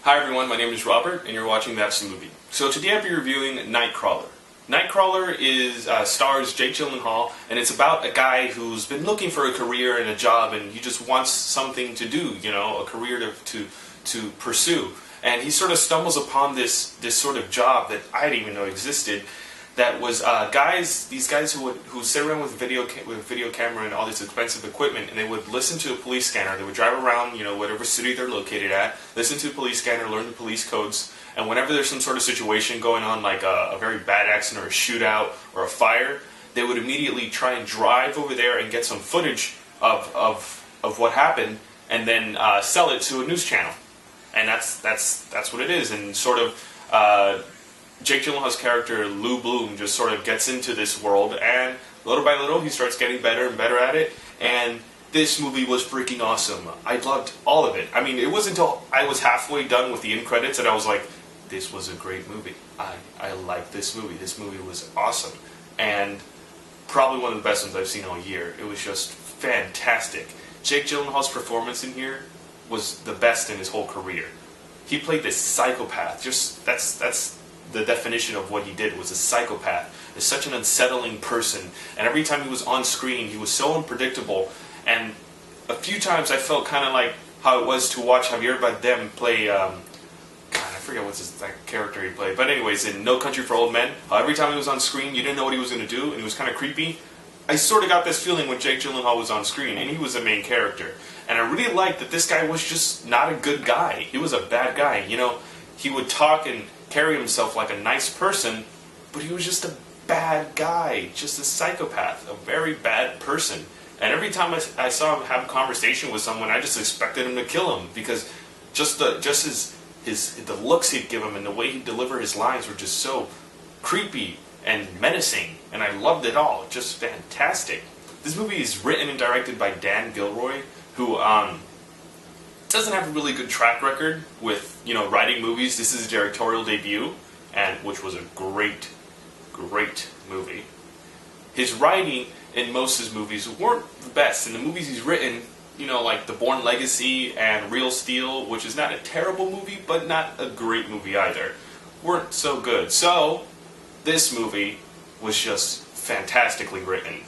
Hi everyone, my name is Robert, and you're watching That's the Movie. So today I'll be reviewing Nightcrawler. Nightcrawler stars Jake Gyllenhaal, and it's about a guy who's been looking for a career and a job, and he just wants something to do, a career to pursue. And he sort of stumbles upon this sort of job that I didn't even know existed. That was these guys who sit around with video camera and all this expensive equipment, and they would listen to a police scanner. They would drive around, whatever city they're located at, listen to a police scanner, learn the police codes, and whenever there's some sort of situation going on, like a very bad accident or a shootout or a fire, they would immediately try and drive over there and get some footage of what happened, and then sell it to a news channel. And that's what it is, and sort of. Jake Gyllenhaal's character, Lou Bloom, just sort of gets into this world, and little by little he starts getting better and better at it, and this movie was freaking awesome. I loved all of it. I mean, it wasn't until I was halfway done with the end credits that I was like, this was a great movie. I like this movie. This movie was awesome, and probably one of the best ones I've seen all year. It was just fantastic. Jake Gyllenhaal's performance in here was the best in his whole career. He played this psychopath. That's the definition of what he did, was a psychopath. He's such an unsettling person, and every time he was on screen, he was so unpredictable. And a few times I felt kind of like how it was to watch Javier Bardem play. I forget what's that character he played, but anyways, in No Country for Old Men, every time he was on screen, you didn't know what he was going to do, and he was kind of creepy. I sort of got this feeling when Jake Gyllenhaal was on screen, and he was the main character. And I really liked that this guy was just not a good guy. He was a bad guy. He would talk and carry himself like a nice person, but he was just a bad guy, just a psychopath, a very bad person. And every time I saw him have a conversation with someone, I just expected him to kill him, because the looks he'd give him and the way he'd deliver his lines were just so creepy and menacing, and I loved it all. Just fantastic. This movie is written and directed by Dan Gilroy, who doesn't have a really good track record with writing movies. This is his directorial debut, and which was a great movie. His writing in most of his movies weren't the best. In the movies he's written, like The Bourne Legacy and Real Steel, which is not a terrible movie, but not a great movie either, weren't so good. So this movie was just fantastically written.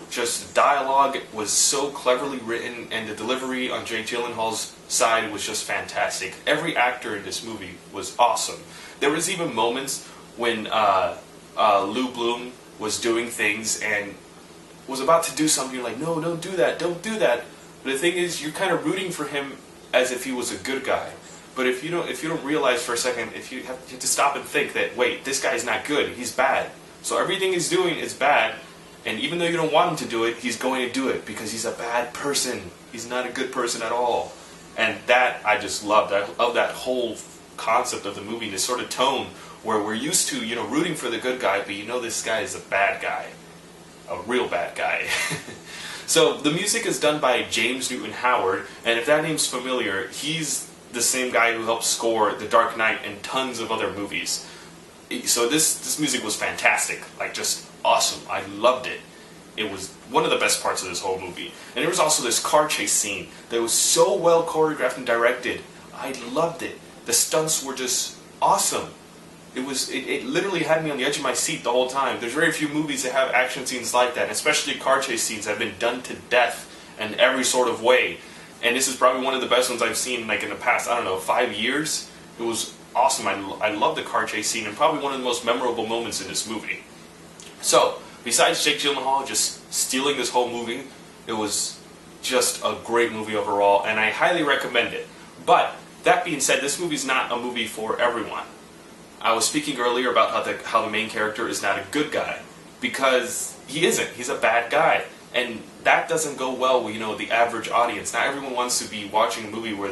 Just the dialogue was so cleverly written, and the delivery on Jake Gyllenhaal's side was just fantastic. Every actor in this movie was awesome. There was even moments when Lou Bloom was doing things and was about to do something. You're like, no, don't do that, don't do that. But the thing is, you're kind of rooting for him as if he was a good guy. But if you don't realize for a second, you have to stop and think that, wait, this guy's not good, he's bad. So everything he's doing is bad. And even though you don't want him to do it, he's going to do it because he's a bad person. He's not a good person at all. And that I just loved. I love that whole concept of the movie, this sort of tone where we're used to, rooting for the good guy, but this guy is a bad guy. A real bad guy. So the music is done by James Newton Howard, and if that name's familiar, he's the same guy who helped score The Dark Knight and tons of other movies. So this music was fantastic, like just awesome. I loved it. It was one of the best parts of this whole movie. And there was also this car chase scene that was so well choreographed and directed. I loved it. The stunts were just awesome. It literally had me on the edge of my seat the whole time. There's very few movies that have action scenes like that, especially car chase scenes that have been done to death in every sort of way. And this is probably one of the best ones I've seen in the past, 5 years. It was awesome. I love the car chase scene, and probably one of the most memorable moments in this movie. So, besides Jake Gyllenhaal just stealing this whole movie, it was just a great movie overall, and I highly recommend it. But, that being said, this movie's not a movie for everyone. I was speaking earlier about how the main character is not a good guy, because he isn't. He's a bad guy. And that doesn't go well with, the average audience. Not everyone wants to be watching a movie where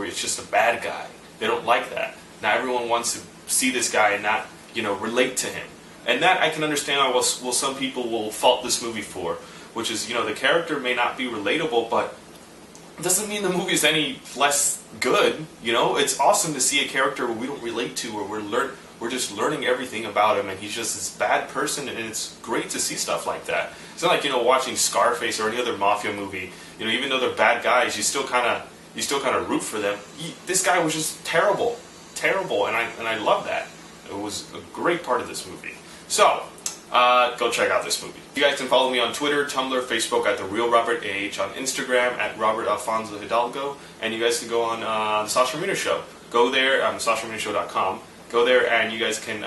it's just a bad guy. They don't like that. Not everyone wants to see this guy and not, relate to him. And that I can understand what some people will fault this movie for, which is, the character may not be relatable, but it doesn't mean the movie is any less good. It's awesome to see a character where we don't relate to, or we're just learning everything about him, and he's just this bad person, and it's great to see stuff like that. It's not like, watching Scarface or any other mafia movie. Even though they're bad guys, you still kind of you still kind of root for them. This guy was just terrible, and I love that. It was a great part of this movie. So, go check out this movie. You guys can follow me on Twitter, Tumblr, Facebook at The Real Robert H, on Instagram at Robert Alfonso Hidalgo, and you guys can go on The Sasha Marino Show. Go there, SashaMarinoShow.com. Go there and you guys can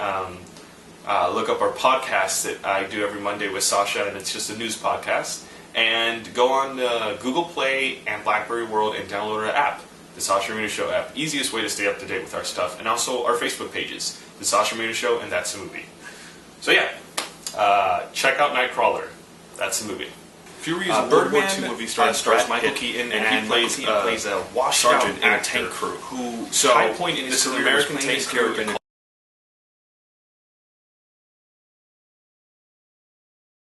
look up our podcast that I do every Monday with Sasha, and it's just a news podcast. And go on Google Play and BlackBerry World and download our app, The Sasha Marino Show app. Easiest way to stay up to date with our stuff. And also our Facebook pages, The Sasha Marino Show and That's a Movie. So yeah, check out Nightcrawler. That's the movie. Fury is a World War II movie stars Michael Keaton, and he plays a washed-out sergeant in a tank crew. High point in his career, American tank crew.